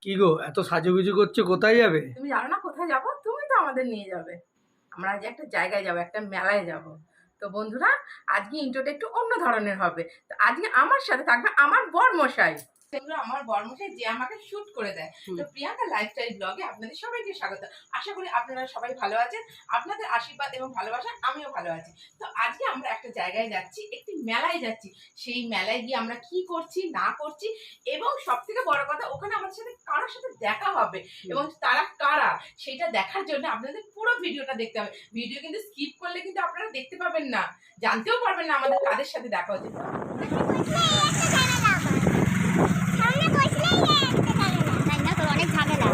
কি গো, এত সাজুগুজু করছো, কোথায় যাবে? তুমি জানো না কোথায় যাব? তুমি তো আমাদের নিয়ে যাবে। আমরা আজ একটা জায়গায় যাব, একটা মেলায় যাব। তো বন্ধুরা, আজকে ইন্ট্রোটা একটু অন্য ধরনের হবে। তো আজকে আমার সাথে থাকবে আমার বরমশাই। সেগুলো আমার বরমশাই যে আমাকে শুট করে দেয়। তো প্রিয়াঙ্কা লাইফস্টাইল ব্লগে আপনাদের সবাইকে স্বাগত। আশা করি আপনারা সবাই ভালো আছেন। আপনাদের আশীর্বাদ এবং ভালোবাসা আমিও ভালো আছি। তো আজকে আমরা একটা জায়গায় যাচ্ছি, একটি মেলায় যাচ্ছি। সেই মেলায় গিয়ে আমরা কি করছি না করছি, এবং সব থেকে বড় কথা, ওখানে আমাদের সাথে কারোর সাথে দেখা হবে এবং তারা কারা সেটা দেখার জন্য আপনাদের পুরো ভিডিওটা দেখতে হবে। ভিডিও কিন্তু স্কিপ করলে কিন্তু আপনারা দেখতে পাবেন না, জানতেও পারবেন না আমাদের কাদের সাথে দেখা হচ্ছে। অনেক ঝামেলা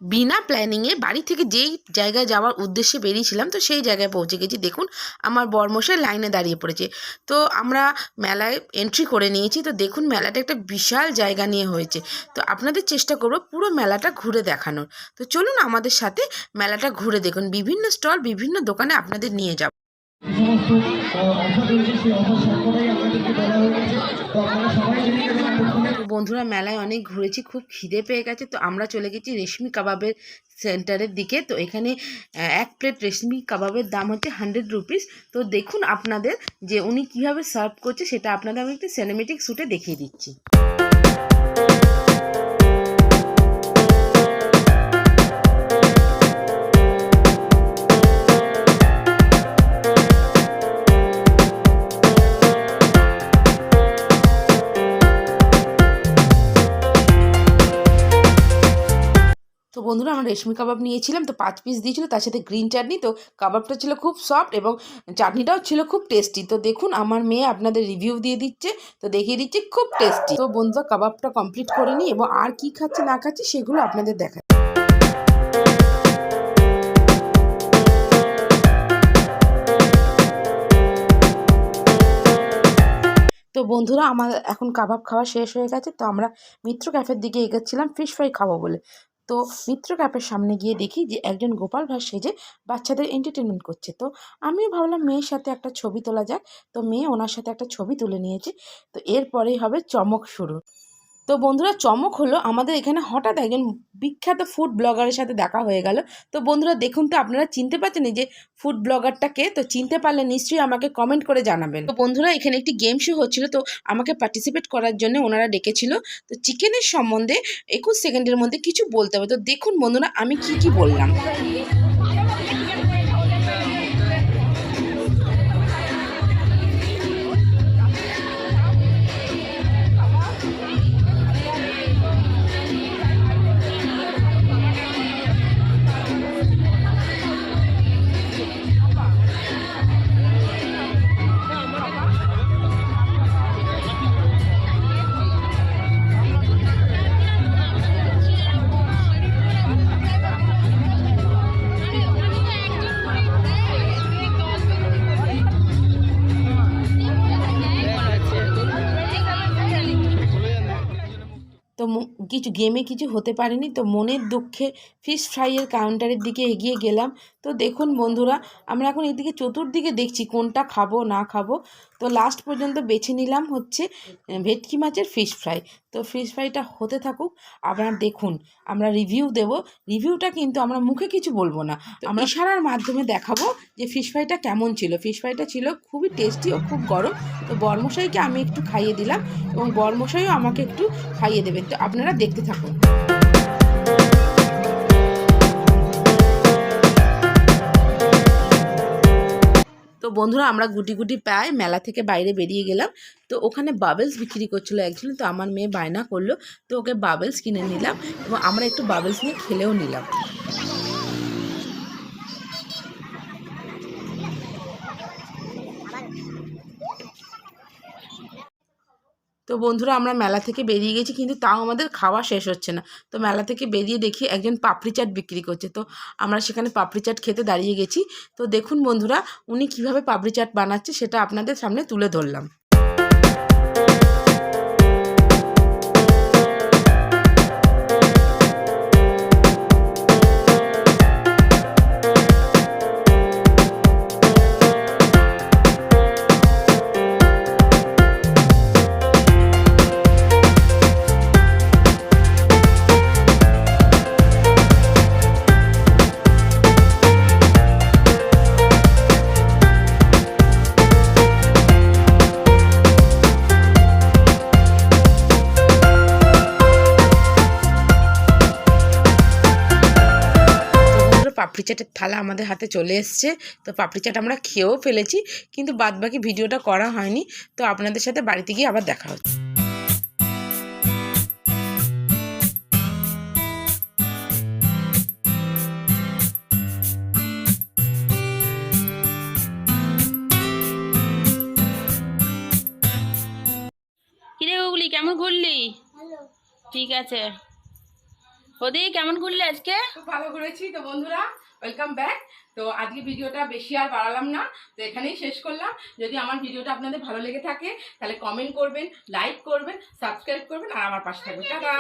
বিনা প্ল্যানিংয়ে বাড়ি থেকে যেই জায়গায় যাওয়ার উদ্দেশ্যে বেরিয়েছিলাম, তো সেই জায়গায় পৌঁছে গেছি। দেখুন আমার বরমশাই লাইনে দাঁড়িয়ে পড়েছে। তো আমরা মেলায় এন্ট্রি করে নিয়েছি। তো দেখুন মেলাটা একটা বিশাল জায়গা নিয়ে হয়েছে। তো আপনাদের চেষ্টা করব পুরো মেলাটা ঘুরে দেখানোর। তো চলুন আমাদের সাথে মেলাটা ঘুরে দেখুন, বিভিন্ন স্টল, বিভিন্ন দোকানে আপনাদের নিয়ে যাব। তো বন্ধুরা, মেলায় অনেক ঘুরেছি, খুব খিদে পেয়ে গেছে। তো আমরা চলে গেছি রেশমি কাবাবের সেন্টারের দিকে। তো এখানে এক প্লেট রেশমি কাবাবের দাম হচ্ছে 100 রুপিস। তো দেখুন আপনাদের যে উনি কীভাবে সার্ভ করছে সেটা আপনাদের আমি একটা সিনেমেটিক শ্যুটে দেখিয়ে দিচ্ছি। তো বন্ধুরা, আমরা রেশমি কাবাব নিয়েছিলাম। তো 5 পিস দিয়েছিল, তার সাথে গ্রিন চাটনি। তো কাবাবটা ছিল খুব সফট এবং চাটনিটাও ছিল খুব টেস্টি। তো দেখুন আমার মেয়ে আপনাদের রিভিউ দিয়ে দিচ্ছে, তো দেখিয়ে দিচ্ছে খুব টেস্টি। তো বন্ধুরা, কাবাবটা কমপ্লিট করে নিই এবং আর কি খাচ্ছে না খাচ্ছে সেগুলো আপনাদের দেখায়। তো বন্ধুরা, আমার এখন কাবাব খাওয়া শেষ হয়ে গেছে। তো আমরা মিত্র ক্যাফের দিকে এগোচ্ছিলাম ফিশ ফ্রাই খাবো বলে। তো মিত্র ক্যাফের সামনে গিয়ে দেখি যে একজন গোপাল ভাঁড় সেজে বাচ্চাদের এন্টারটেনমেন্ট করছে। তো আমিও ভাবলাম মেয়ের সাথে একটা ছবি তোলা যাক। তো মেয়ে ওনার সাথে একটা ছবি তুলে নিয়েছে। তো এরপরেই হবে চমক শুরু। তো বন্ধুরা, চমক হলো আমাদের এখানে হঠাৎ একজন বিখ্যাত ফুড ব্লগারের সাথে দেখা হয়ে গেল। তো বন্ধুরা দেখুন, তো আপনারা চিনতে পারছেন এই যে ফুড ব্লগারটাকে? তো চিনতে পারলে নিশ্চয়ই আমাকে কমেন্ট করে জানাবেন। তো বন্ধুরা, এখানে একটি গেম শো হচ্ছিল, তো আমাকে পার্টিসিপেট করার জন্য ওনারা ডেকেছিল। তো চিকেনের সম্বন্ধে 21 সেকেন্ডের মধ্যে কিছু বলতে হবে। তো দেখুন বন্ধুরা আমি কি বললাম। তো কিছু গেমে কিছু হতে পারেনি। তো মনের দুঃখে ফিশ ফ্রাইয়ের কাউন্টারের দিকে এগিয়ে গেলাম। তো দেখুন বন্ধুরা, আমরা এখন এদিকে চতুর্দিকে দেখছি কোনটা খাবো না খাবো। তো লাস্ট পর্যন্ত বেছে নিলাম হচ্ছে ভেটকি মাছের ফিশ ফ্রাই। তো ফিশ ফ্রাইটা হতে থাকুক, আপনারা দেখুন। আমরা রিভিউ দেব। রিভিউটা কিন্তু আমরা মুখে কিছু বলবো না, আমরা ইশারার মাধ্যমে দেখাবো যে ফিশ ফ্রাইটা কেমন ছিল। ফিশ ফ্রাইটা ছিল খুবই টেস্টি ও খুব গরম। তো বরমশাইকে আমি একটু খাইয়ে দিলাম এবং বরমশাইও আমাকে একটু খাইয়ে দেবেন। তো আপনারা দেখতে থাকুন। তো বন্ধুরা, আমরা গুটি গুটি পায়ে মেলা থেকে বাইরে বেরিয়ে গেলাম। তো ওখানে বাবেলস বিক্রি করছিল একজন। তো আমার মেয়ে বায়না করলো, তো ওকে বাবেলস কিনে নিলাম এবং আমরা একটু বাবেলস নিয়ে খেলেও নিলাম। তো বন্ধুরা, আমরা মেলা থেকে বেরিয়ে গেছি, কিন্তু তাও আমাদের খাওয়া শেষ হচ্ছে না। তো মেলা থেকে বেরিয়ে দেখি একজন পাপড়ি চাট বিক্রি করছে। তো আমরা সেখানে পাপড়ি চাট খেতে দাঁড়িয়ে গেছি। তো দেখুন বন্ধুরা, উনি কিভাবে পাপড়ি চাট বানাচ্ছে সেটা আপনাদের সামনে তুলে ধরলাম। পাপড়ি চাটের থালা আমাদের হাতে চলে এসছে। তো পাপড়ি চাট আমরা খেয়েও ফেলেছি, কিন্তু বাদবাকি ভিডিওটা করা হয়নি। তো আপনাদের সাথে বাড়িতে গিয়ে আবার দেখা হচ্ছে। কিরে গুগলি, কেমন ঘুরলি? ঠিক আছে। ওদি কেমন ঘুরলি আজকে? খুব ভালো করেছি। তো বন্ধুরা, ওয়েলকাম ব্যাক। তো আজকে ভিডিওটা বেশি আর বাড়ালাম না, তো এখানেই শেষ করলাম। যদি আমার ভিডিওটা আপনাদের ভালো লেগে থাকে তাহলে কমেন্ট করবেন, লাইক করবেন, সাবস্ক্রাইব করবেন আর আমার পাশে থাকবেন। টাটা।